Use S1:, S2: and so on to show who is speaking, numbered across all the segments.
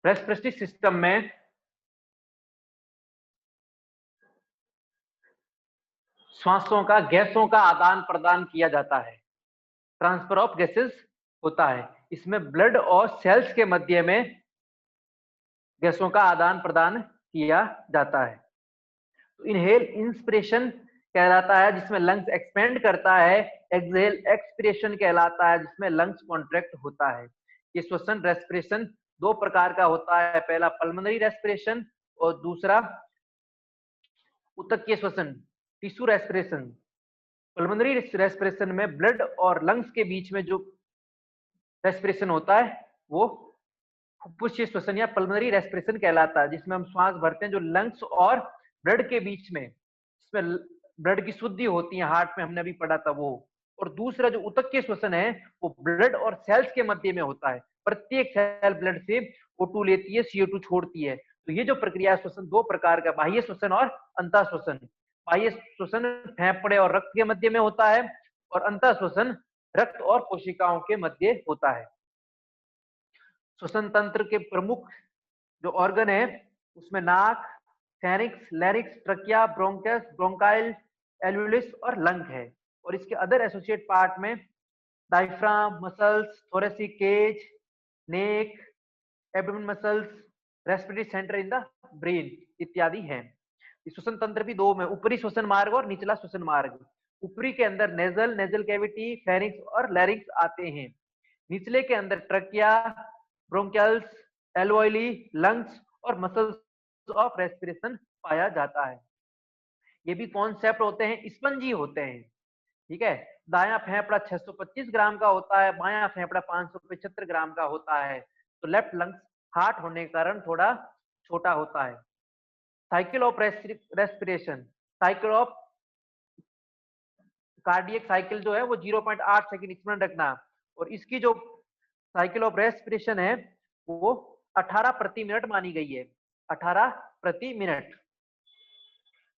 S1: Respiratory system में श्वासों का, गैसों का आदान प्रदान किया जाता है, ट्रांसफर ऑफ गैसेस होता है। इसमें ब्लड और सेल्स के मध्य में गैसों का आदान प्रदान किया जाता है। तो इनहेल इंस्पिरेशन कहलाता है जिसमें लंग्स एक्सपेंड करता है, एक्सहेल एक्सपिरेशन कहलाता है जिसमें लंग्स कॉन्ट्रैक्ट होता है। ये श्वसन रेस्पिरेशन दो प्रकार का होता है, पहला पल्मोनरी रेस्पिरेशन और दूसरा ऊतकीय श्वसन, टिश्यू रेस्पिरेशन। पल्मोनरी रेस्पिरेशन में ब्लड और लंग्स के बीच में जो रेस्पिरेशन होता है वो फुफ्फुसीय श्वसन या पल्मोनरी रेस्पिरेशन कहलाता है, जिसमें हम श्वास भरते हैं जो लंग्स और ब्लड के बीच में, इसमें ब्लड की शुद्धि होती है, हार्ट में हमने अभी पढ़ा था वो। और दूसरा जो ऊतकीय श्वसन है वो ब्लड और सेल्स के मध्य में होता है। प्रत्येक सेल ब्लड से O2 लेती है, CO2 छोड़ती है। तो ये जो प्रक्रिया श्वसन दो प्रकार का, बाह्य श्वसन और अंतः श्वसन। बाह्य श्वसन फेफड़े और रक्त के मध्य में होता है और अंतः श्वसन रक्त और कोशिकाओं के मध्य होता है। श्वसन तंत्र के प्रमुख जो ऑर्गन है उसमें नाक, pharynx, larynx, trachea, bronchus, bronchiole, alveolus और लंग है। और इसके अदर एसोसिएट पार्ट में diaphragm muscles, thoracic cage, neck, abdomen muscles, respiratory centre in the brain इत्यादि हैं। श्वसन तंत्र भी दो में, ऊपरी श्वसन मार्ग और निचला श्वसन मार्ग। ऊपरी के अंदर नेजल कैविटी, फेरिक्स और लैरिक्स आते हैं। निचले के अंदर ट्रकिया, ब्रोंकियल्स, एल्वोइली, लंग्स और मसल्स ऑफ रेस्पिरेशन पाया जाता है। ये भी कॉन्सेप्ट होते हैं, स्पंजी होते हैं, ठीक है। दायां फेफड़ा 625 ग्राम का होता है, बायां फेफड़ा 575 ग्राम का होता है। तो लेफ्ट लंग्स हार्ट होने के कारण थोड़ा छोटा होता है। Cycle of respiration, cycle of cardiac cycle जो है वो 0.8 सेकंड स्मरण रखना। और इसकी जो साइकिल ऑफ रेस्पिरेशन है वो 18 प्रति मिनट मानी गई है, 18 प्रति मिनट।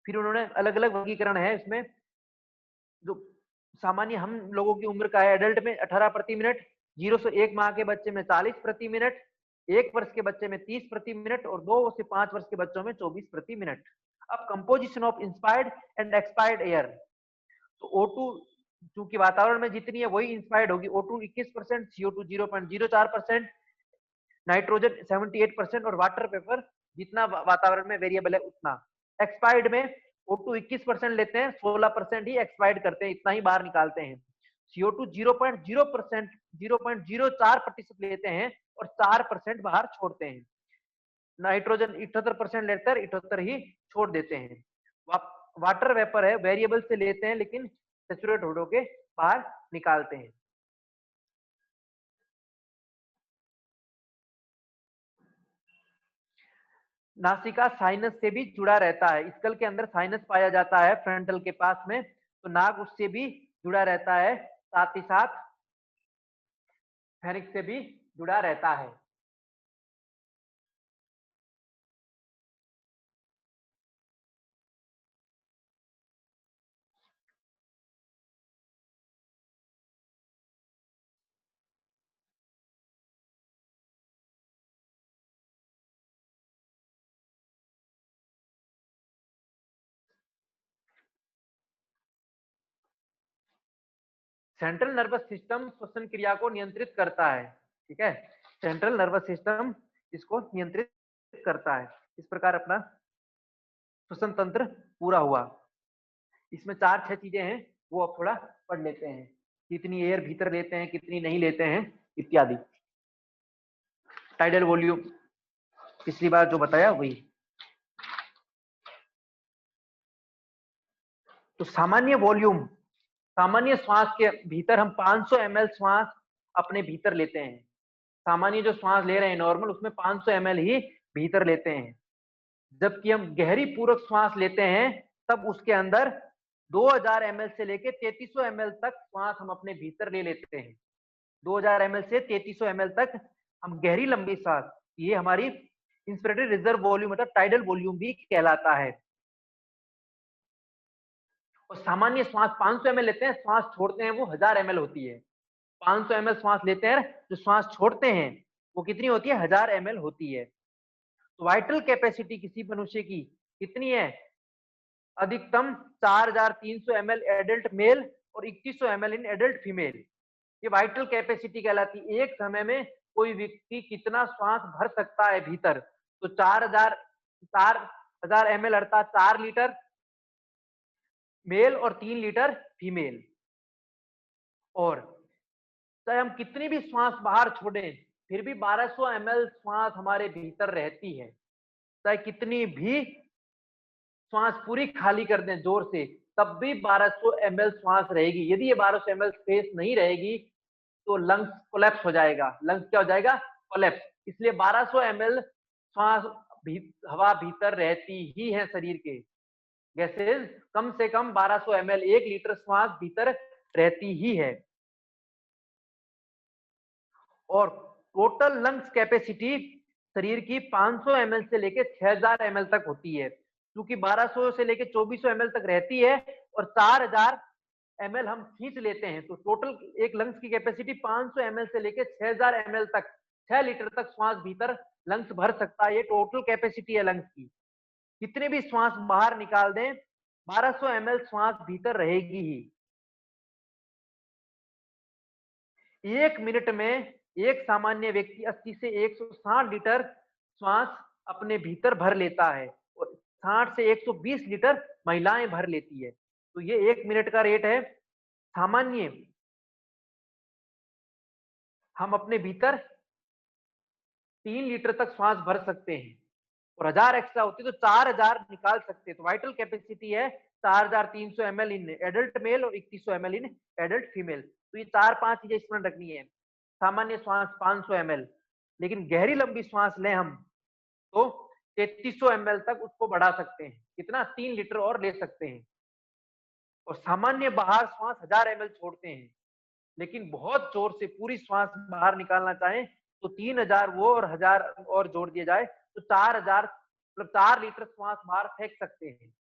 S1: फिर उन्होंने अलग अलग वर्गीकरण है इसमें, जो सामान्य हम लोगों की उम्र का है एडल्ट में 18 प्रति मिनट, 0 से 1 माह के बच्चे में 40 प्रति मिनट, 1 वर्ष के बच्चे में 30 प्रति मिनट और 2 से 5 वर्ष के बच्चों में 24 प्रति मिनट। अब composition of inspired and expired air, तो O2 चूंकि वातावरण में जितनी है वही इंस्पायर्ड होगी। O2 21%, CO2 0.04%, नाइट्रोजन 78% और वाटर पेपर जितना वातावरण में वेरिएबल है उतना। एक्सपायर्ड में O2 21% लेते हैं, 16% ही एक्सपायर्ड करते हैं, इतना ही बाहर निकालते हैं। CO2 0.04% लेते हैं और 4% बाहर छोड़ते हैं। नाइट्रोजन 78% लेते हैं, 78 ही छोड़ देते हैं। वाटर वेपर है, वेरिएबल से लेते हैं लेकिन सैचुरेट होके बाहर निकालते हैं। नासिका साइनस से भी जुड़ा रहता है, स्कल के अंदर साइनस पाया जाता है फ्रंटल के पास में, तो नाक उससे भी जुड़ा रहता है, साथ ही साथ फेरिक्स से भी जुड़ा रहता है। सेंट्रल नर्वस सिस्टम श्वसन क्रिया को नियंत्रित करता है, ठीक है। सेंट्रल नर्वस सिस्टम इसको नियंत्रित करता है। इस प्रकार अपना श्वसन तंत्र पूरा हुआ। इसमें 4-6 चीजें हैं वो अब थोड़ा पढ़ लेते हैं, कितनी एयर भीतर लेते हैं, कितनी नहीं लेते हैं इत्यादि। टाइडल वॉल्यूम पिछली बार जो बताया वही। तो सामान्य वॉल्यूम, सामान्य श्वास के भीतर हम 500 ml श्वास अपने भीतर लेते हैं। सामान्य जो श्वास ले रहे हैं नॉर्मल, उसमें 500 ml ही भीतर लेते हैं। जबकि हम गहरी पूरक श्वास लेते हैं तब उसके अंदर 2000 ml से लेके 3300 ml तक श्वास हम अपने भीतर ले लेते हैं। 2000 ml से 3300 ml तक हम गहरी लंबी सांस, ये हमारी इंस्पिरेटरी रिजर्व वॉल्यूम मतलब टाइडल वॉल्यूम भी कहलाता है। और सामान्य श्वास 500 ml लेते हैं, श्वास छोड़ते हैं वो 1000 ml होती है। 500 ml श्वास लेते हैं, जो श्वास छोड़ते हैं वो कितनी होती है, 1000 ml होती है। तो वाइटल कैपेसिटी किसी मनुष्य की कितनी है? अधिकतम 4300 ml एडल्ट मेल और 2100 ml इन एडल्ट फीमेल। ये वाइटल कैपेसिटी कहलाती है। एक समय में कोई व्यक्ति कितना श्वास भर सकता है भीतर। तो 4000 ml अर्थात 4 लीटर मेल और 3 लीटर फीमेल। और चाहे हम कितनी भी श्वास बाहर छोड़ें, फिर भी 1200 ml श्वास हमारे भीतर रहती है। चाहे कितनी भी श्वास पूरी खाली कर दें जोर से, तब भी 1200 ml श्वास रहेगी। यदि ये 1200 ml स्पेस नहीं रहेगी, तो लंग्स कोलैप्स हो जाएगा। लंग्स क्या हो जाएगा? कोलैप्स। इसलिए 1200 ml श्वास हवा भीतर रहती ही है शरीर के। गैसेज कम से कम 1200 ml 1 लीटर श्वास भीतर रहती ही है। और टोटल लंग्स कैपेसिटी शरीर की 500 ml से लेके 6000 ml तक होती है। क्योंकि 1200 से लेके 2400 ml तक रहती है और 4000 ml हम खींच लेते हैं, तो टोटल एक लंग्स की कैपेसिटी 500 ml से लेके 6000 ml तक, 6 लीटर तक श्वास भीतर लंग्स भर सकता है। ये टोटल कैपेसिटी है लंग्स की। कितने भी श्वास बाहर निकाल दें, 1200 ml श्वास भीतर रहेगी ही। 1 मिनट में एक सामान्य व्यक्ति 80 से 160 लीटर श्वास अपने भीतर भर लेता है और 60 से 120 लीटर महिलाएं भर लेती है। तो ये 1 मिनट का रेट है। सामान्य हम अपने भीतर 3 लीटर तक श्वास भर सकते हैं और 1000 एक्स्ट्रा होती है तो 4000 निकाल सकते हैं। तो वाइटल कैपेसिटी है 4300 ml इन एडल्ट मेल और 2100 ml इन एडल्ट फीमेल। तो ये 4-5 चीजें स्मरण रखनी है। सामान्य श्वास 500 ml, लेकिन गहरी लंबी श्वास लें हम तो 3300 ml तक उसको बढ़ा सकते हैं। कितना? 3 लीटर और ले सकते हैं। और सामान्य बाहर श्वास 1000 ml छोड़ते हैं, लेकिन बहुत जोर से पूरी श्वास बाहर निकालना चाहें तो 3000 वो और 1000 और जोड़ दिया जाए तो 4000 मतलब 4 लीटर श्वास बाहर फेंक सकते हैं।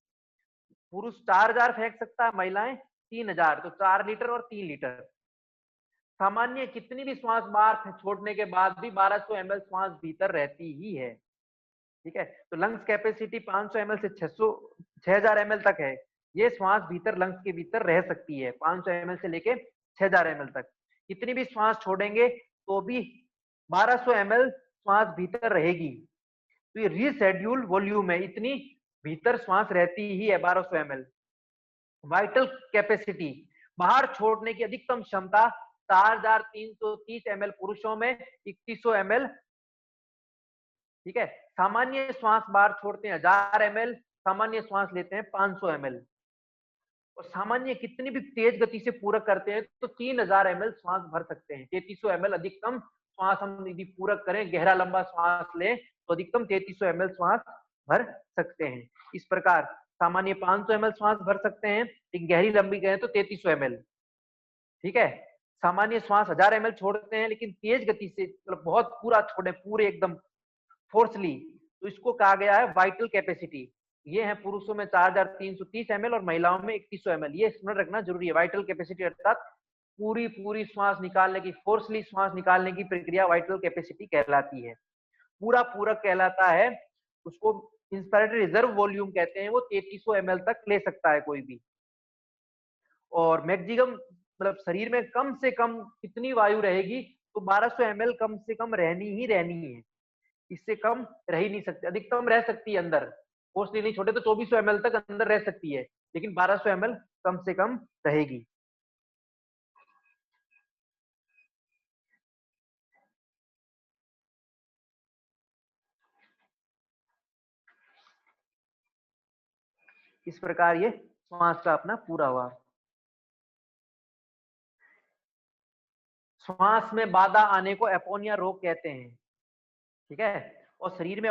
S1: पुरुष 4000 फेंक सकता है, महिलाएं 3000, तो 4 लीटर और 3 लीटर। सामान्य कितनी भी श्वास बाहर छोड़ने के बाद भी 1200 ml श्वास भीतर रहती ही है। ठीक है, तो लंग्स कैपेसिटी 500 ml से 6000 ml तक है। ये श्वास भीतर लंग्स के भीतर रह सकती है 500 ml से लेके 6000 ml तक। कितनी भी श्वास छोड़ेंगे तो भी 1200 ml श्वास भीतर रहेगी। तो ये रीशेड्यूल वॉल्यूम है, इतनी भीतर श्वास रहती ही है 1200 ml। वाइटल कैपेसिटी बाहर छोड़ने की अधिकतम क्षमता 4330 ml पुरुषों में, 2100 ml। ठीक है, सामान्य श्वास बाहर छोड़ते हैं 1000 ml, सामान्य श्वास लेते हैं 500 ml। और सामान्य कितनी भी तेज गति से पूरक करते हैं तो 3000 ml श्वास भर सकते हैं। 3300 ml अधिकतम श्वास हम यदि पूरक करें, गहरा लंबा श्वास लें तो अधिकतम 3300 ml श्वास भर सकते हैं। इस प्रकार सामान्य 500 ml श्वास भर सकते हैं, लेकिन गहरी लंबी करें तो 3300 ml। ठीक है, सामान्य श्वास 1000 ml छोड़ते हैं, लेकिन तेज गति से मतलब बहुत पूरा छोड़े, पूरे एकदम फोर्सली, तो इसको कहा गया है वाइटल कैपेसिटी। ये है पुरुषों में 4330 ml और महिलाओं में 2100 ml। ये स्मरण रखना जरूरी है। वाइटल कैपेसिटी अर्थात पूरी पूरी श्वास निकालने की, फोर्सली श्वास निकालने की प्रक्रिया वाइटल कैपेसिटी कहलाती है। पूरा पूरक कहलाता है, उसको इंस्पिरेटरी रिजर्व वॉल्यूम कहते हैं। वो 3300 ml तक ले सकता है कोई भी। और मैक्सिमम मतलब शरीर में कम से कम कितनी वायु रहेगी, तो 1200 ml कम से कम रहनी ही रहनी है। इससे कम रह ही नहीं सकती। अधिकतम रह सकती है अंदर, मोस्टली नहीं छोटे तो 2400 ml तक अंदर रह सकती है, लेकिन 1200 ml कम से कम रहेगी। इस प्रकार ये श्वास का अपना पूरा हुआ। श्वास में बाधा आने को एपोनिया रोग कहते हैं। ठीक है, और शरीर में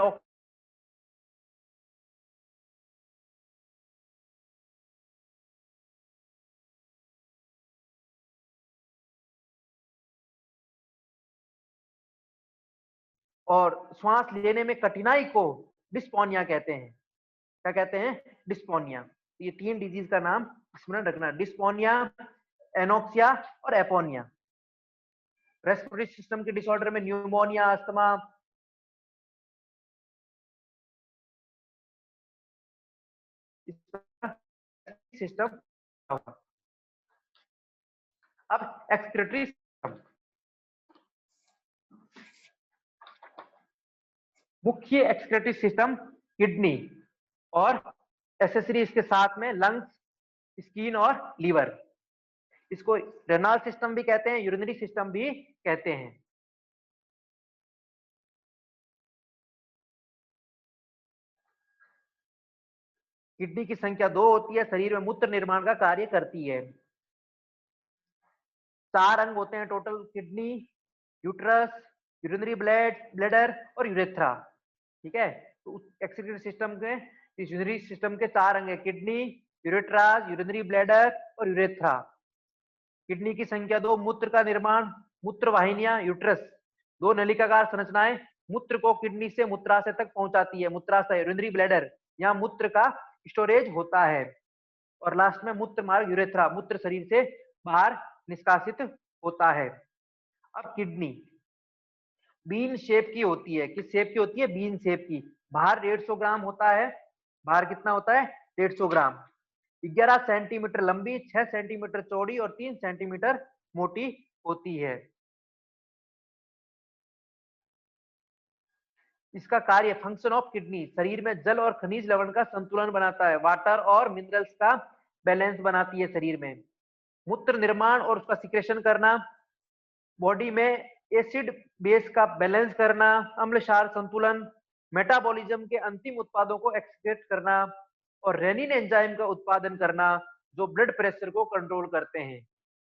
S1: और श्वास लेने में कठिनाई को डिस्पोनिया कहते हैं। क्या कहते हैं? डिस्पोनिया। ये 3 डिजीज का नाम स्मरण रखना, डिस्पोनिया, एनोक्सिया और एपोनिया। रेस्पिरेटरी सिस्टम के डिसऑर्डर में न्यूमोनिया, अस्थमा, सिस्टम। अब एक्सक्रीटरी सिस्टम, मुख्य एक्सक्रीटरी सिस्टम किडनी और एसेसरी इसके साथ में लंग्स, स्किन और लीवर। इसको रेनल सिस्टम भी कहते हैं, यूरिनरी सिस्टम भी कहते हैं। किडनी की संख्या 2 होती है, शरीर में मूत्र निर्माण का कार्य करती है। 4 अंग होते हैं total, kidney, uterus, urinary bladder और यूरेथ्रा। ठीक है, तो एक्सक्रीटरी सिस्टम के, इस यूरिनरी सिस्टम के 4 अंग है, किडनी, यूरेट्रा, यूरिनरी ब्लैडर और यूरेथ्रा। किडनी की संख्या 2, मूत्र का निर्माण, मूत्र वाहिनियां, यूट्रस, 2 नलिकाकार संरचनाएं मूत्र को किडनी से मूत्राशय तक पहुंचाती है। मूत्राशय, यूरिनरी ब्लैडर, यहाँ मूत्र का स्टोरेज होता है। और लास्ट में मूत्र मार्ग, यूरेथ्रा, मूत्र शरीर से बाहर निष्कासित होता है। अब किडनी बीन शेप की होती है। किस शेप की होती है? बीन शेप की। बाहर 150 ग्राम होता है। बाहर कितना होता है? 150 ग्राम। 11 सेंटीमीटर लंबी, 6 सेंटीमीटर चौड़ी और 3 सेंटीमीटर मोटी होती है। इसका कार्य, फंक्शन ऑफ किडनी, शरीर में जल और खनिज लवण का संतुलन बनाता है। वाटर और मिनरल्स का बैलेंस बनाती है शरीर में। मूत्र निर्माण और उसका सिक्रेशन करना, बॉडी में एसिड बेस का बैलेंस करना, अम्ल क्षार संतुलन, मेटाबॉलिज्म के अंतिम उत्पादों को एक्सक्रीट करना और रेनिन एंजाइम का उत्पादन करना, जो ब्लड प्रेशर को कंट्रोल करते हैं।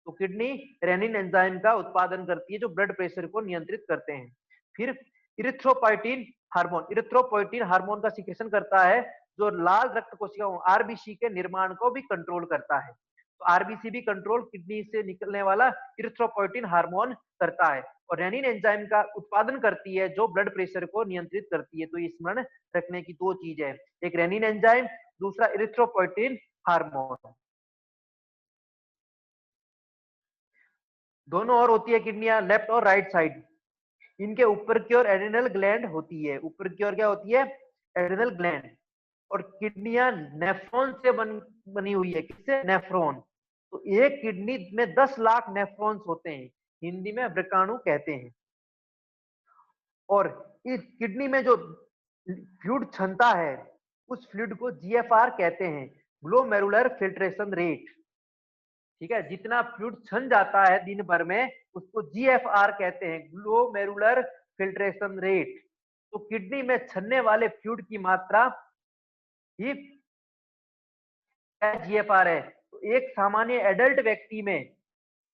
S1: तो किडनी रेनिन एंजाइम का उत्पादन करती है जो ब्लड प्रेशर को नियंत्रित करते हैं। फिर इरिथ्रोपोइटिन हार्मोन, इरिथ्रोपोइटिन हार्मोन का सिक्रेशन करता है जो लाल रक्त कोशिकाओं आरबीसी के निर्माण को भी कंट्रोल करता है। तो आरबीसी भी कंट्रोल किडनी से निकलने वाला इरिथ्रोपोइटिन हार्मोन करता है। और रेनिन एंजाइम का उत्पादन करती है जो ब्लड प्रेशर को नियंत्रित करती है। तो ये स्मरण रखने की 2 चीज है, एक रेनिन एंजाइम, दूसरा इरिथ्रोपोइटिन हार्मोन। दोनों और होती है किडनियां, लेफ्ट और राइट साइड। इनके ऊपर की ओर एड्रिनल ग्लैंड होती है। ऊपर की ओर क्या होती है? Adrenal gland. और किडनियां नेफ्रॉन से बनी हुई है। किससे? नेफ्रॉन। तो एक किडनी में 10 लाख नेफ्रॉन्स होते हैं, हिंदी में वृकाणु कहते हैं। और इस किडनी में जो फ्लूइड क्षमता है, उस फ्लूइड को जीएफआर कहते हैं, ग्लोमेरुलर फिल्ट्रेशन रेट। ठीक है, जितना फ्लूइड छन जाता है दिन भर में उसको जीएफआर कहते हैं, ग्लोमेरुलर फिल्ट्रेशन रेट। तो किडनी में छनने वाले फ्लूइड की मात्रा ही जीएफआर है। तो एक सामान्य एडल्ट व्यक्ति में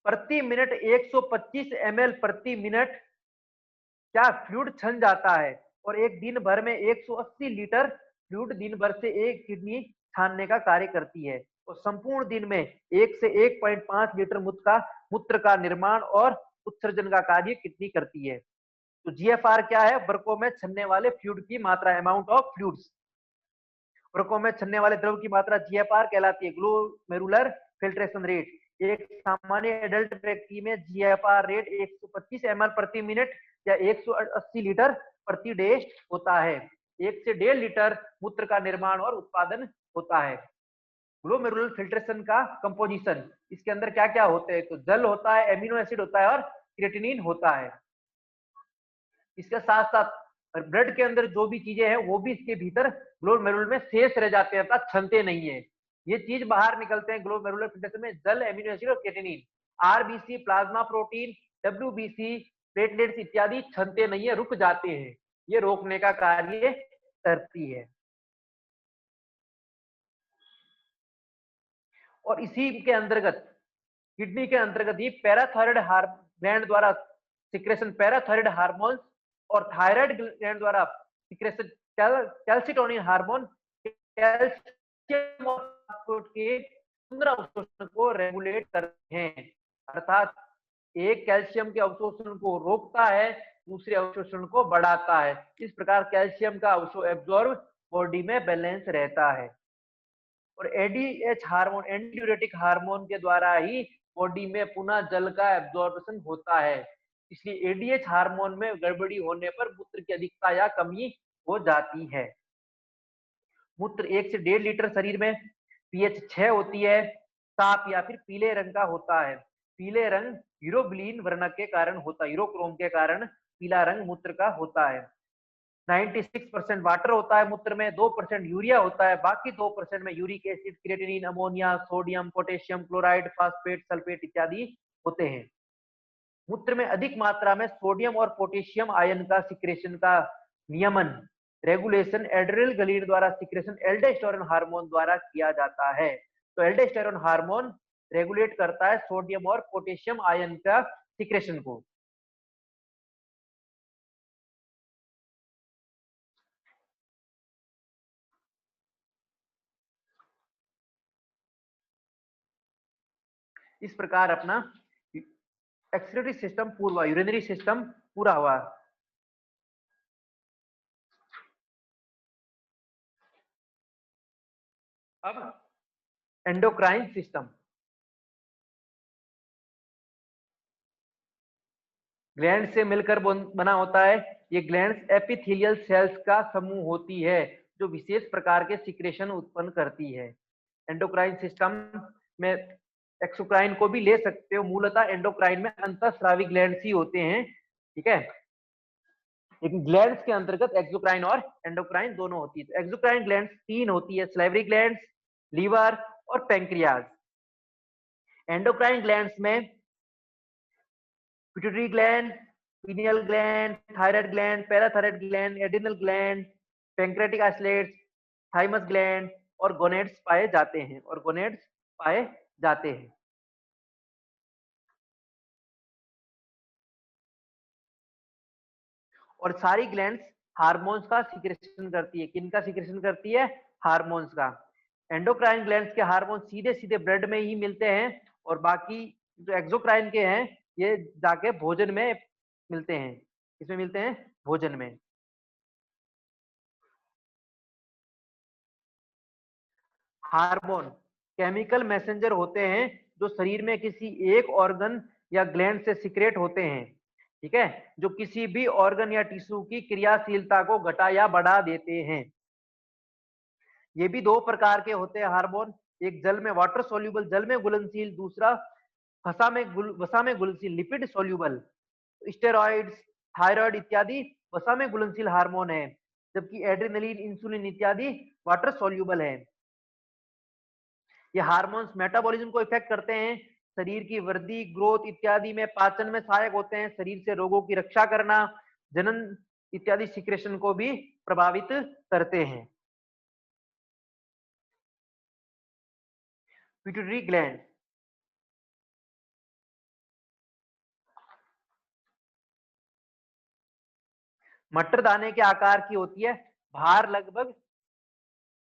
S1: प्रति मिनट 125 ml प्रति मिनट क्या फ्लूइड छन जाता है। और एक दिन भर में 180 लीटर फ्लूइड दिन भर से एक किडनी छानने का कार्य करती है। और संपूर्ण दिन में 1 से 1.5 लीटर मूत्र का निर्माण और उत्सर्जन का कार्य किडनी करती है। तो जीएफआर क्या है? वृक्कों में छनने वाले फ्लूइड की मात्रा, अमाउंट ऑफ फ्लूइड्स। वृक्कों में छनने वाले द्रव की मात्रा जीएफआर कहलाती है, ग्लोमेरुलर फिल्ट्रेशन रेट। एक सामान्य एडल्ट व्यक्ति में जीएफआर रेट 125 ml प्रति मिनट या 180 लीटर प्रति डे होता है। 1 से 1.5 लीटर मूत्र का निर्माण और उत्पादन होता है। ग्लोमेरुलर फिल्ट्रेशन का कंपोजिशन, इसके अंदर क्या क्या होते हैं? तो जल होता है, एमिनो एसिड होता है और क्रिएटिनिन होता है। इसके साथ साथ ब्लड के अंदर जो भी चीजें हैं वो भी इसके भीतर ग्लोमेरुलर में शेष रह जाते हैं, अर्थात छनते नहीं है। ये चीज बाहर निकलते हैं ग्लोमेरुलर फिल्ट्रेशन में, जल, एमिनो एसिड और creatinine. RBC, plasma protein, WBC, platelets इत्यादि छनते नहीं है, रुक जाते हैं। ये रोकने का कार्य करती है। और इसी के अंतर्गत, किडनी के अंतर्गत ही पैराथायराइड ग्लैंड द्वारा सिक्रेशन पैराथायराइड हार्मोन और थायराइड ग्लैंड द्वारा सिक्रेशन कैल्सिटोनिन हार्मोन कैल्शियम के पुनर्अवशोषण को रेगुलेट करते हैं। अर्थात एक कैल्शियम के अवशोषण को रोकता है, दूसरे अवशोषण को बढ़ाता है। इस प्रकार कैल्शियम का एब्जॉर्ब बॉडी में बैलेंस रहता है। और एडीएच हार्मोन, एंटीयूरेटिक हार्मोन के द्वारा ही बॉडी में पुनः जल का एब्जॉर्प्शन होता है। इसलिए एडीएच हार्मोन में गड़बड़ी होने पर मूत्र की अधिकता या कमी हो जाती है। मूत्र 1 से 1.5 लीटर शरीर में pH 6 होती है, साफ या फिर पीले रंग का होता है। पीले रंग यूरोबिलिन वर्णक के कारण होता है, यूरोक्रोम के कारण पीला रंग मूत्र का होता है। 96% वाटर होता है मूत्र में, 2% यूरिया होता है, बाकी 2% में uric acid, creatinine, ammonia, sodium, potassium chloride, phosphate, sulphate इत्यादि होते हैं। मूत्र में अधिक मात्रा में सोडियम और पोटेशियम आयन का सिक्रेशन का नियमन, रेगुलेशन एड्रेनल ग्लैंड द्वारा सिक्रेशन एल्डोस्टेरोन हार्मोन द्वारा किया जाता है। तो एल्डोस्टेरोन हार्मोन रेगुलेट करता है सोडियम और पोटेशियम आयन का सिक्रेशन को। इस प्रकार अपना एक्सक्रीटरी सिस्टम पूरा, यूरिनरी सिस्टम पूरा हुआ। अब एंडोक्राइन सिस्टम, ग्लैंड से मिलकर बना होता है। ये ग्लैंड्स एपिथेलियल सेल्स का समूह होती है जो विशेष प्रकार के सिक्रेशन उत्पन्न करती है। एंडोक्राइन सिस्टम में एक्सोक्राइन को भी ले सकते हो, मूलतः एंडोक्राइन में अंतःस्रावी ग्लैंड्स ही होते हैं, ठीक है। लेकिन ग्लैंड्स के अंतर्गत एक्सोक्राइन और एंडोक्राइन दोनों होती है। तो एक्सोक्राइन ग्लैंड्स 3 होती है, सलाइवरी ग्लैंड्स, लीवर और पैंक्रियाज। एंडोक्राइन ग्लैंड्स में pituitary gland, pineal gland, thyroid gland, parathyroid gland, adrenal gland, pancreatic isolates, thymus gland और गोनेड्स पाए जाते हैं, और सारी ग्लैंड्स हार्मोन्स का सिक्रेशन करती है। किनका सिक्रेशन करती है? हार्मोन्स का। एंडोक्राइन ग्लैंड्स के हार्मोन सीधे सीधे ब्लड में ही मिलते हैं, और बाकी जो एक्सोक्राइन के हैं ये जाके भोजन में मिलते हैं। किसमें मिलते हैं? भोजन में। हार्मोन केमिकल मैसेंजर होते हैं जो शरीर में किसी एक ऑर्गन या ग्लैंड से सिक्रेट होते हैं, ठीक है, जो किसी भी ऑर्गन या टिश्यू की क्रियाशीलता को घटा या बढ़ा देते हैं। ये भी 2 प्रकार के होते हैं हार्मोन, एक जल में वाटर सोल्यूबल, जल में घुलनशील, दूसरा वसा में घुलनशील, लिपिड सोल्यूबल। स्टेरॉइड्स, थायराइड इत्यादि वसा में घुलनशील हार्मोन है, जबकि एड्रेनलिन, इंसुलिन इत्यादि वाटर सोल्यूबल है। ये हार्मोन्स मेटाबॉलिज्म को इफेक्ट करते हैं, शरीर की वृद्धि, ग्रोथ इत्यादि में, पाचन में सहायक होते हैं, शरीर से रोगों की रक्षा करना, जनन इत्यादि सिक्रेशन को भी प्रभावित करते हैं। पिट्यूटरी ग्लैंड मटर दाने के आकार की होती है, भार लगभग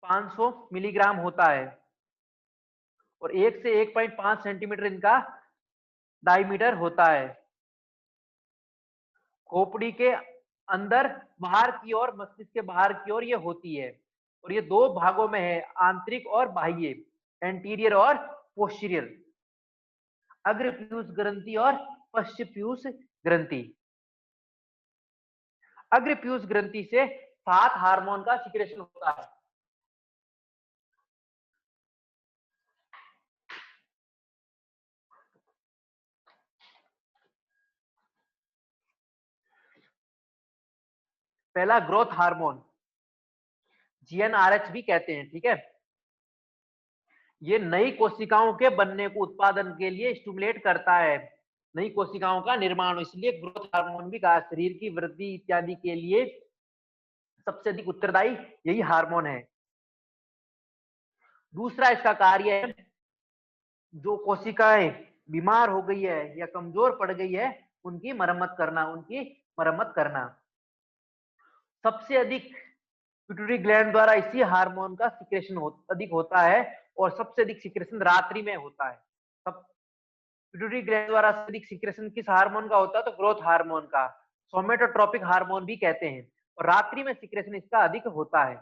S1: 500 मिलीग्राम होता है और 1 से 1.5 सेंटीमीटर इनका डायमीटर होता है। खोपड़ी के अंदर बाहर की ओर, मस्तिष्क के बाहर की ओर ये होती है, और ये 2 भागों में है, आंतरिक और बाह्य, एंटीरियर और पोस्टीरियर, अग्र पीयूष ग्रंथि और पश्च पीयूष ग्रंथि। अग्र पीयूष ग्रंथि से 7 हार्मोन का सिक्रेशन होता है। पहला ग्रोथ हार्मोन, जीएनआरएच भी कहते हैं, ठीक है। ये नई कोशिकाओं के बनने को, उत्पादन के लिए स्टिमुलेट करता है, नई कोशिकाओं का निर्माण, इसलिए ग्रोथ हार्मोन भी कहा। शरीर की वृद्धि इत्यादि के लिए सबसे अधिक उत्तरदायी यही हार्मोन है। दूसरा इसका कार्य है, जो कोशिकाएं बीमार हो गई है या कमजोर पड़ गई है उनकी मरम्मत करना। सबसे अधिक पिट्यूटरी ग्लैंड द्वारा इसी हार्मोन का सिक्रेशन अधिक होता है, और सबसे अधिक सिक्रेशन रात्रि में होता है। सब पिट्यूटरी ग्लैंड द्वारा अधिक सिक्रेशन किस हार्मोन का होता है? तो ग्रोथ हार्मोन का, सोमेटोट्रोपिक हार्मोन भी कहते हैं, और रात्रि में सिक्रेशन इसका अधिक होता है।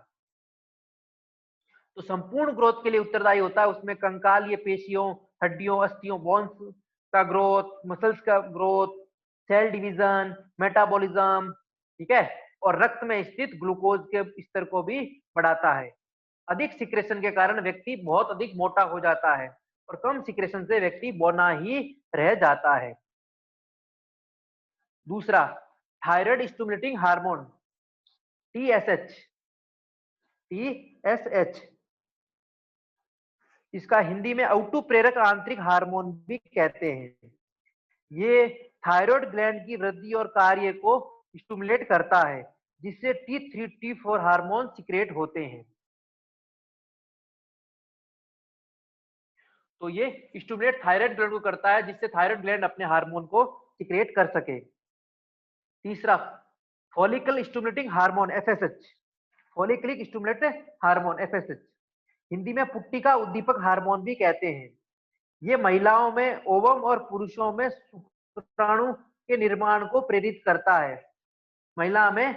S1: तो संपूर्ण ग्रोथ के लिए उत्तरदायी होता है, उसमें कंकालीय पेशियों, हड्डियों, अस्थियों, बोन्स का ग्रोथ, मसल्स का ग्रोथ, सेल डिवीजन, मेटाबॉलिज्म, ठीक है, और रक्त में स्थित ग्लूकोज के स्तर को भी बढ़ाता है। अधिक सिक्रेशन के कारण व्यक्ति बहुत अधिक मोटा हो जाता है और कम सिक्रेशन से व्यक्ति बौना ही रह जाता है। दूसरा, थायराइड स्टिमुलेटिंग हार्मोन TSH। इसका हिंदी में औटू प्रेरक आंतरिक हार्मोन भी कहते हैं। ये थायराइड ग्लैंड की वृद्धि और कार्य को स्टिमुलेट करता है, जिससे T3 T4 हार्मोन सीक्रेट होते हैं। तो ये स्टिमुलेट थायराइड ग्लैंड को करता है, जिससे थायराइड ग्लैंड अपने हार्मोन को सीक्रेट कर सके। तीसरा, follicle stimulating hormone FSH। Follicular stimulate hormone FSH Hindi में पुट्टिका उद्दीपक हार्मोन भी कहते हैं। ये महिलाओं में ओवम और पुरुषों में शुक्राणु के निर्माण को प्रेरित करता है। महिला में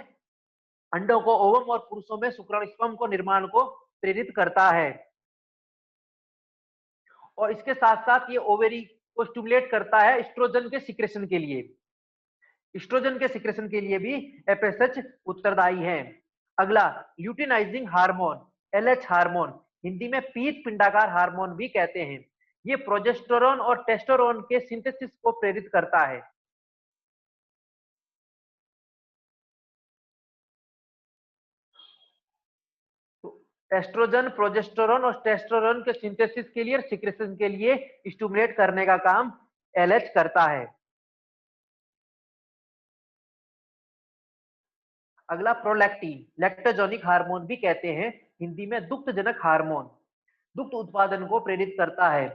S1: अंडों को ओवम और पुरुषों में शुक्राणु स्पर्म को निर्माण को प्रेरित करता है। और इसके साथ साथ ये ओवेरी को स्टिमुलेट करता है एस्ट्रोजन के सिक्रेशन के लिए। एस्ट्रोजन के सिक्रेशन के लिए भी FSH उत्तरदायी है। अगला, luteinizing hormone LH hormone Hindi में पीत पिंडाकार हार्मोन भी कहते हैं। ये प्रोजेस्टेरोन और टेस्टोस्टेरोन के सिंथेसिस को प्रेरित करता है। एस्ट्रोजन, प्रोजेस्टेरोन और टेस्टोस्टेरोन के सिंथेसिस के लिए और सिक्रेशन के लिए स्टिमुलेट करने का काम LH करता है। अगला, प्रोलैक्टिन लैक्टोजेनिक हार्मोन भी कहते हैं, हिंदी में दुग्धजनक हार्मोन, दुग्ध उत्पादन को प्रेरित करता है।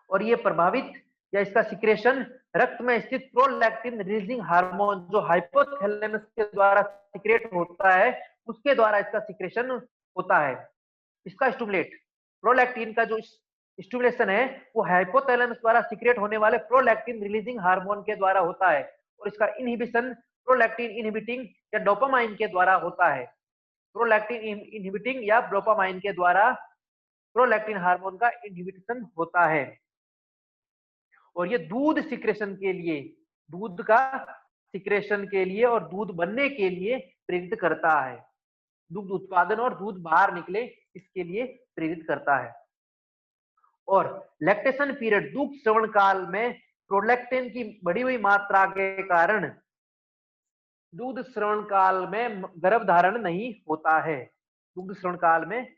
S1: और ये प्रभावित या इसका सिक्रेशन रक्त में स्थित प्रोलैक्टिन रिलीजिंग हार्मोन जो हाइपोथैलेमस के द्वारा सिक्रेट होता है, उसके द्वारा इसका सिक्रेशन होता है। इसका स्टिमुलेट प्रोलैक्टिन का जो स्टिमुलेशन है वो हाइपोथैलेमस द्वारा सिक्रेट होने वाले प्रोलैक्टिन रिलीजिंग हार्मोन के द्वारा होता है और इसका इनहिबिशन प्रोलैक्टिन इनहिबिटिंग या डोपामाइन के द्वारा होता है। प्रोलैक्टिन इनहिबिटिंग या डोपामाइन के द्वारा प्रोलैक्टिन हार्मोन का इनहिबिशन होता है। और ये दूध सिक्रेशन के लिए, दूध का सिक्रेशन के लिए और दूध बनने के लिए प्रेरित करता है। दूध उत्पादन और दूध बाहर निकले इसके लिए प्रेरित करता है। और लैक्टेशन पीरियड दुग्ध श्रवण काल में प्रोलैक्टिन की बढ़ी हुई मात्रा के कारण दूध श्रवण काल में गर्भधारण नहीं होता है। दुग्ध श्रवण काल में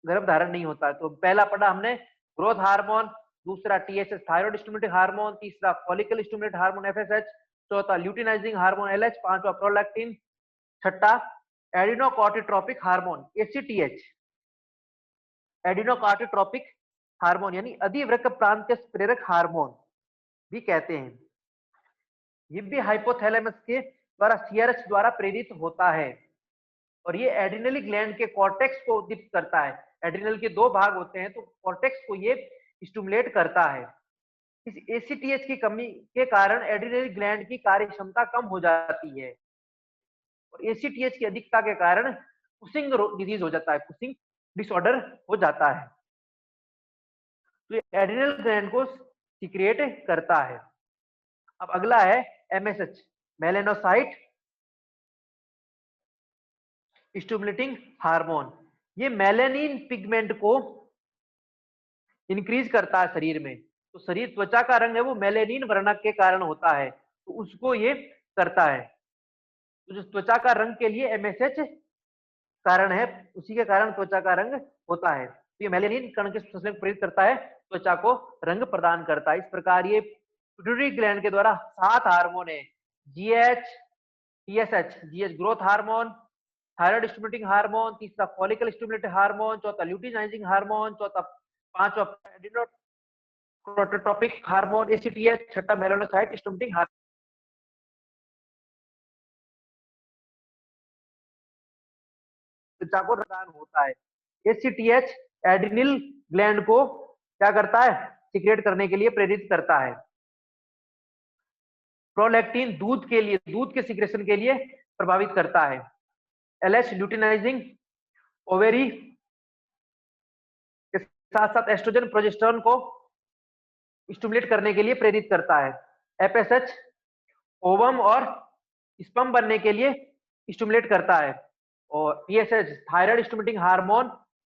S1: गर्भधारण नहीं होता है। तो पहला पढ़ा हमने ग्रोथ हार्मोन, दूसरा TSH थायराइड स्टिमुलेटिंग हार्मोन, तीसरा फॉलिकल स्टिमुलेटिंग हार्मोन FSH, चौथा ल्यूटिनाइजिंग हार्मोन LH, पांचवा प्रोलैक्टिन, छठा एडिनोकॉर्टिकोट्रोपिक हार्मोन ACTH। एडिनोकॉर्टिकोट्रोपिक हार्मोन यानी अधिवृक्क प्रांतीय प्रेरक हार्मोन भी कहते हैं। ये भी हाइपोथैलेमस के द्वारा CRH द्वारा प्रेरित होता है और ये एड्रिनल ग्लैंड के कॉर्टेक्स को उद्दीपित करता है। एड्रिनल के दो भाग होते हैं, तो कॉर्टेक्स को ये स्टिमुलेट करता है। इस ACTH की कमी के कारण एड्रिनल ग्लैंड की कार्य क्षमता कम हो जाती है और ACTH की अधिकता के कारण कुशिंग डिजीज हो जाता है, कुशिंग डिसऑर्डर हो जाता है। तो ये एड्रिनल ग्लैंड को सीक्रेट करता है। अब अगला है MSH मेलानोसाइट स्टिमुलेटिंग हार्मोन। ये मेलानिन पिगमेंट को इंक्रीज करता है शरीर में। तो शरीर त्वचा का रंग है वो मेलानिन वर्णक के कारण होता है, तो उसको ये करता है। तो जो त्वचा का रंग के लिए MSH कारण है, उसी के कारण त्वचा का रंग होता है। तो ये मेलानिन कण के संश्लेषण को प्रेरित करता है, त्वचा को रंग प्रदान करता है। इस प्रकार ये पिट्यूटरी ग्लैंड के द्वारा 7 हार्मोन है, GH, TSH, GH growth hormone, thyroid stimulating hormone, तीसरा फॉलिकल स्टिमुलेटिंग हार्मोन, चौथा ल्यूटिनाइजिंग हार्मोन, चौथा पांचवा एडिनोकॉर्टिकोट्रोपिक हार्मोन ACTH, छठा मेलानोसाइट स्टिमुलेटिंग हार्मोन त्वचा को प्रदान होता है। ACTH एड्रिनल ग्लैंड को क्या करता है, सीक्रेट करने के लिए प्रेरित करता है। प्रोलैक्टिन दूध के लिए, दूध के सीक्रेशन के लिए प्रभावित करता है। LH ल्यूटिनाइजिंग ओवेरी के साथ साथ एस्ट्रोजन प्रोजेस्टेरोन को स्टिमुलेट करने के लिए प्रेरित करता है। FSH ओवम और स्पर्म बनने के लिए स्टिमुलेट करता है और TSH thyroid stimulating hormone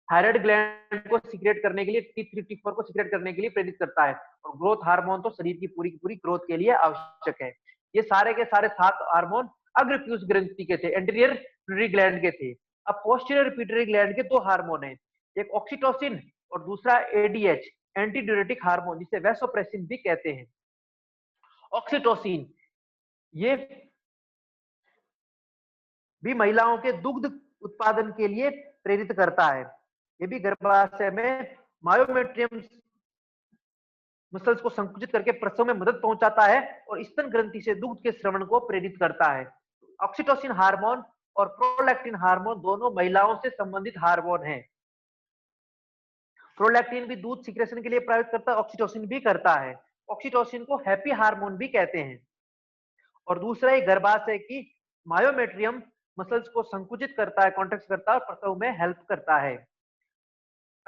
S1: thyroid gland को सीक्रेट करने के लिए T3 T4 को सीक्रेट करने के लिए प्रेरित करता है, और ग्रोथ हार्मोन तो शरीर की पूरी ग्रोथ के लिए आवश्यक है। ये सारे के सारे 7 हार्मोन अग्र पीयूष ग्रंथि के थे, एंटीरियर पिट्यूटरी ग्लैंड के थे। अब पोस्टीरियर पिट्यूटरी ग्लैंड के 2 हार्मोन हैं, एक ऑक्सीटोसिन और दूसरा ADH एंटी ड्यूरेटिक हार्मोन, जिसे वैसोप्रेसिन भी कहते हैं। ऑक्सीटोसिन ये भी महिलाओं के दुग्ध उत्पादन के लिए प्रेरित करता है। ये भी गर्भाशय में मायोमेट्रियम मसल्स को संकुचित करके प्रसव में मदद पहुंचाता है और स्तन ग्रंथि से दुग्ध के स्रवण को प्रेरित करता है। ऑक्सीटोसिन हार्मोन और प्रोलैक्टिन हार्मोन दोनों महिलाओं से संबंधित हार्मोन हैं। प्रोलैक्टिन भी दूध सिक्रेशन के लिए प्रभावित करता है, ऑक्सीटोसिन भी करता है। ऑक्सीटोसिन को हैप्पी हार्मोन भी कहते हैं। और दूसरा ही गर्भाशय की मायोमेट्रियम मसल्स को संकुचित करता है, कॉन्ट्रैक्ट करता है और प्रसव में हेल्प करता है।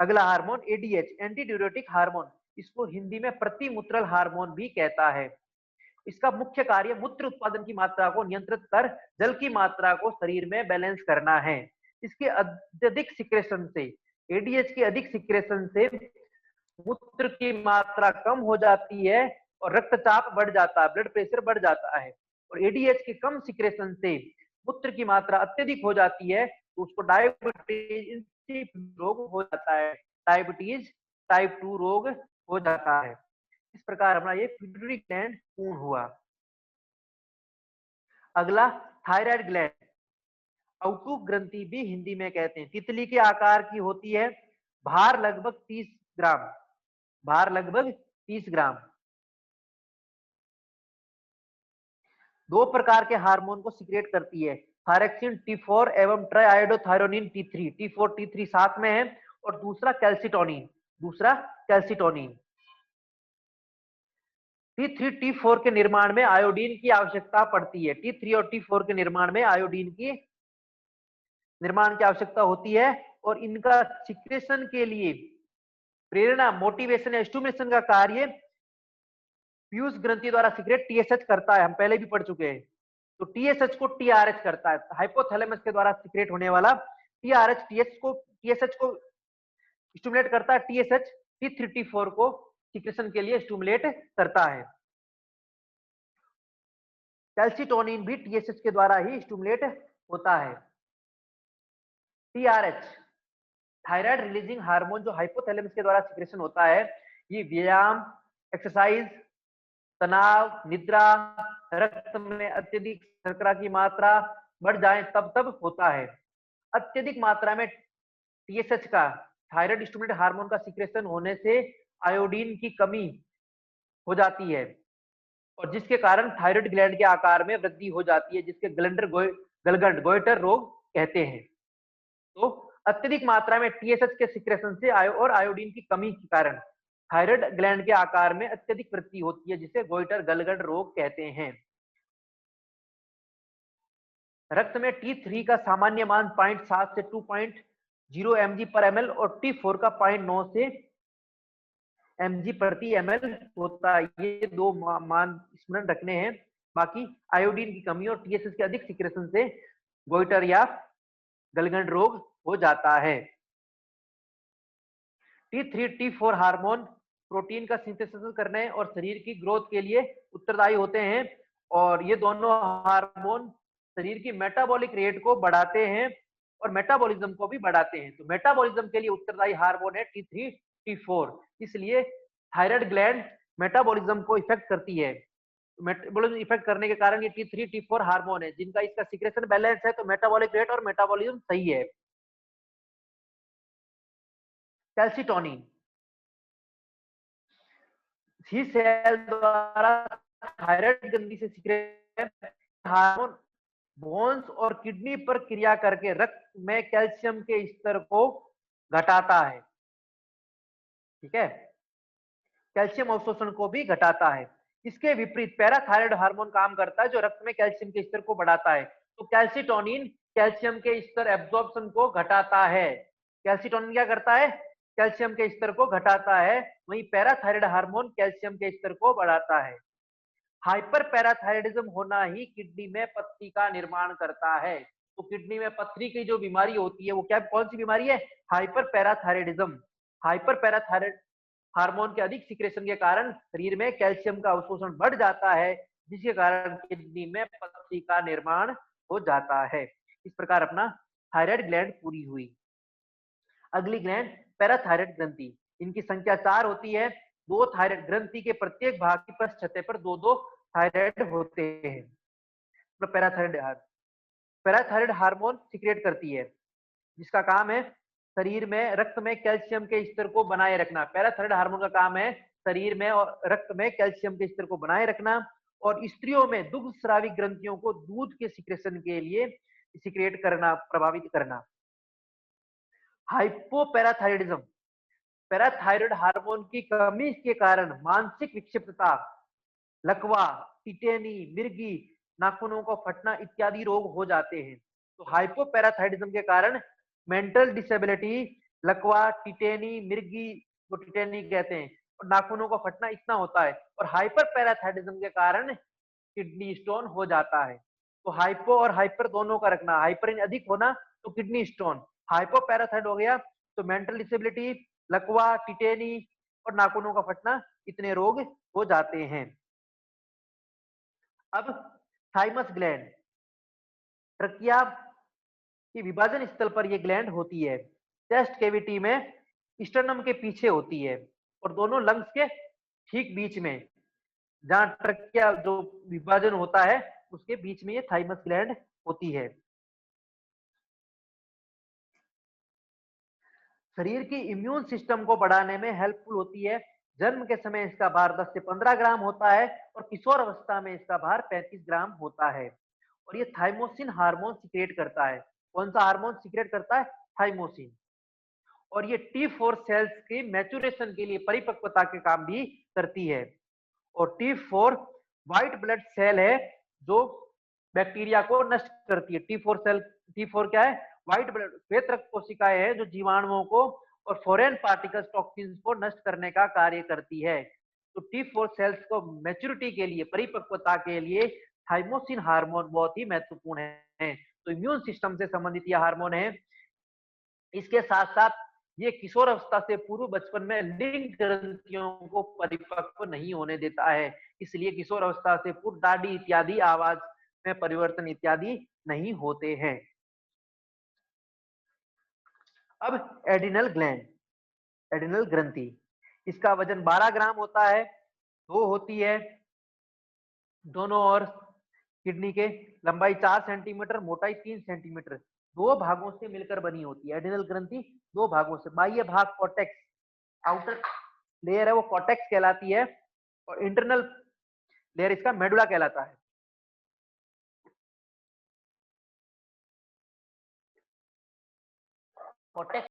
S1: अगला hormone ADH anti diuretic hormone, इसको हिंदी में प्रतिमूत्रल हार्मोन भी कहता है। इसका मुख्य कार्य मूत्र उत्पादन की मात्रा को नियंत्रित कर जल की मात्रा को शरीर में बैलेंस करना है। इसके अत्यधिक सिक्रेशन से, ADH की अधिक सिक्रेशन से मूत्र की मात्रा कम हो जाती है और रक्तचाप बढ़ जाता है, ब्लड प्रेशर बढ़ जाता है। और ADH के कम सिक्रेशन से मूत्र की मात्रा अत्यधिक हो जाती है तो उसको डायबिटीज रोग हो जाता है, डायबिटीज टाइप 2 रोग हो जाता है। इस प्रकार हमारा ये पिट्यूटरी ग्लैंड पूर्ण हुआ। अगला थायराइड ग्लैंड, अवटुक ग्रंथि भी हिंदी में कहते हैं। तितली के आकार की होती है, भार लगभग 30 ग्राम, भार लगभग 30 ग्राम। 2 प्रकार के हार्मोन को सीक्रेट करती है, थायरक्सिन T4 एवं ट्राइआयोडोथायरोनिन T3। T4 T3 साथ में है और दूसरा कैल्सिटोनिन, T3 T4 के निर्माण में आयोडीन की आवश्यकता पड़ती है। T3 और T4 के निर्माण में आयोडीन की निर्माण की आवश्यकता होती है और इनका सिक्रेशन के लिए प्रेरणा, मोटिवेशन या स्टिमुलेशन का कार्य पीयूष ग्रंथि द्वारा सीक्रेट TSH करता है। हम पहले भी पढ़ चुके हैं। तो TSH को TRH करता है, हाइपोथैलेमस के द्वारा सीक्रेट होने वाला TRH TSH को स्टिमुलेट करता है, TSH T3 T4 को सिक्रेशन के लिए स्टिमुलेट करता है। कैल्सिटोनिन भी TSH के द्वारा ही स्टिमुलेट होता है। TRH थायराइड रिलीजिंग हार्मोन जो हाइपोथैलेमस के द्वारा सिक्रेशन होता है, ये व्यायाम, एक्सरसाइज, तनाव, निद्रा, रक्त में अत्यधिक शर्करा की मात्रा बढ़ जाए तब होता है। अत्यधिक मात्रा में TSH का, थायराइड स्टिमुलेट हार्मोन का सिक्रेशन होने से आयोडीन की कमी हो जाती है और जिसके कारण थायराइड ग्लैंड के आकार में वृद्धि हो जाती है, जिसके गलगंड गोइटर रोग कहते हैं। तो अत्यधिक मात्रा में TSH के सिक्रेशन से और आयोडीन की कमी के कारण थायराइड ग्लैंड के आकार में अत्यधिक वृद्धि होती है, जिसे गोइटर गलगंड रोग कहते हैं। रक्त में T3 का सामान्य मान 0.7 से 2.0 mg/ml और T4 का 0.9 से mg/ml होता है। ये 2 मान स्मरण रखने हैं। बाकी आयोडीन की कमी और TSH के अधिक सिक्रेशन से गोइटर या गलगंड रोग हो जाता है। T3 T4 हार्मोन प्रोटीन का सिंथेसिस करने और शरीर की ग्रोथ के लिए उत्तरदायी होते हैं और ये दोनों हार्मोन शरीर की मेटाबॉलिक रेट को बढ़ाते हैं और मेटाबॉलिज्म को भी बढ़ाते हैं। तो मेटाबॉलिज्म के लिए उत्तरदायी हार्मोन है T3 T4। इसलिए थायराइड ग्लैंड मेटाबॉलिज्म को इफेक्ट करती है। मेटाबॉलिज्म इफेक्ट करने के कारण ये T3 T4 हार्मोन है, जिनका इसका सिक्रेशन बैलेंस है, तो मेटाबॉलिक रेट और मेटाबॉलिज्म सही है। कैल्सिटोनिन ही सेल द्वारा थायराइड ग्रंथि से सीक्रेट हार्मोन बोन्स और किडनी पर क्रिया करके रक्त में कैल्शियम के स्तर को घटाता है। ठीक है, कैल्शियम अवशोषण को भी घटाता है। इसके विपरीत पैराथायराइड हार्मोन काम करता है जो रक्त में कैल्शियम के स्तर को बढ़ाता है। तो कैल्सिटोनिन कैल्शियम के स्तर एब्जॉर्प्शन को घटाता है। कैल्सिटोनिन क्या करता है? कैल्शियम के स्तर को घटाता है। वहीं पैराथायराइड हार्मोन कैल्शियम के स्तर को बढ़ाता है। हाइपर पैराथायराइडिज्म होना ही किडनी में पत्ती का निर्माण करता है। तो किडनी में पथरी की जो बीमारी होती है वो क्या कौन सी बीमारी है? Hyper parathyroidism. Hyper parathyroid hormone के अधिक सिक्रेशन के कारण शरीर में कैल्शियम का अवशोषण बढ़ जाता है, जिसके कारण किडनी में पथरी का निर्माण हो जाता है। इस प्रकार अपना थायराइड ग्लैंड पूरी हुई। अगली ग्लैंड पैराथायराइड ग्रंथि। इनकी संख्या 4 होती है। दो थायराइड ग्रंथि के प्रत्येक भाग की पृष्ठसतह पर दो थायराइड होते हैं। तो पैराथायराइड हार्मोन सिक्रेट करती है, जिसका काम है शरीर में रक्त में कैल्शियम के स्तर को बनाए रखना। पैराथायराइड हार्मोन का काम है शरीर में और रक्त में कैल्शियम के स्तर को बनाए रखना और स्त्रियों में दुग्ध स्रावी ग्रंथियों को दूध के सिक्रेशन के लिए सिक्रेट करना, प्रभावित करना। हाइपोपैराथायरिडिज्म। पैराथायराइड हार्मोन की कमी के कारण मानसिक विक्षिप्तता, लकवा, टिटेनी, मिर्गी, नाखूनों का फटना इत्यादि रोग हो जाते हैं। तो हाइपोपैराथायरिडिज्म के कारण मेंटल डिसेबिलिटी, लकवा, टिटेनी, मिर्गी को टिटेनी कहते हैं, और नाखूनों का फटना इतना होता है। और हाइपर पैराथायरिडिज्म के कारण किडनी स्टोन हो जाता है। तो हाइपो और हाइपर दोनों का रखना। हाइपर अधिक होना तो किडनी स्टोन, हाइपो पैराथायराइड हो गया तो मेंटल डिसेबिलिटी, लकवा, टिटेनी और नाखूनों का फटना, इतने रोग हो जाते हैं। अब थाइमस ग्लैंड, ट्रकिया की विभाजन स्थल पर यह ग्लैंड होती है। चेस्ट कैविटी में स्टर्नम के पीछे होती है और दोनों लंग्स के ठीक बीच में, जहां ट्रकिया जो विभाजन होता है उसके बीच में ये थाइमस ग्लैंड होती है। शरीर की इम्यून सिस्टम को बढ़ाने में हेल्पफुल होती है। जन्म के समय इसका भार 10 से 15 ग्राम होता है और किशोर अवस्था में इसका भार 35 ग्राम होता है। और ये थाइमोसिन हार्मोन सिक्रेट करता है। कौन सा हार्मोन सिक्रेट करता है? थाइमोसिन। और ये T4 सेल्स की मैच्योरेशन के लिए, परिपक्वता के काम भी करती है। और T4 व्हाइट ब्लड सेल है जो बैक्टीरिया को नष्ट करती है। T4 क्या है? व्हाइट ब्लड श्वेत रक्त कोशिकाएं हैं जो जीवाणुओं को और फॉरेन पार्टिकल्स, टॉक्सिन्स को नष्ट करने का कार्य करती है। तो T4 सेल्स को मैच्योरिटी के लिए, परिपक्वता के लिए थाइमोसिन हार्मोन बहुत ही महत्वपूर्ण है। तो इम्यून सिस्टम से संबंधित यह हार्मोन है। इसके साथ साथ ये किशोर अवस्था से पूर्व बचपन में लिंग ग्रंथियों को परिपक्व नहीं होने देता है, इसलिए किशोर अवस्था से पूर्व दाढ़ी इत्यादि, आवाज में परिवर्तन इत्यादि नहीं होते हैं। अब एडिनल ग्लैंड, एडिनल ग्रंथि, इसका वजन 12 ग्राम होता है। दो होती है दोनों ओर किडनी के, लंबाई 4 सेंटीमीटर, मोटाई 3 सेंटीमीटर, दो भागों से मिलकर बनी होती है। एडिनल ग्रंथि दो भागों से, बाह्य भाग कॉर्टेक्स, आउटर लेयर है वो कॉर्टेक्स कहलाती है और इंटरनल लेयर इसका मेडुला कहलाता है। कॉर्टेक्स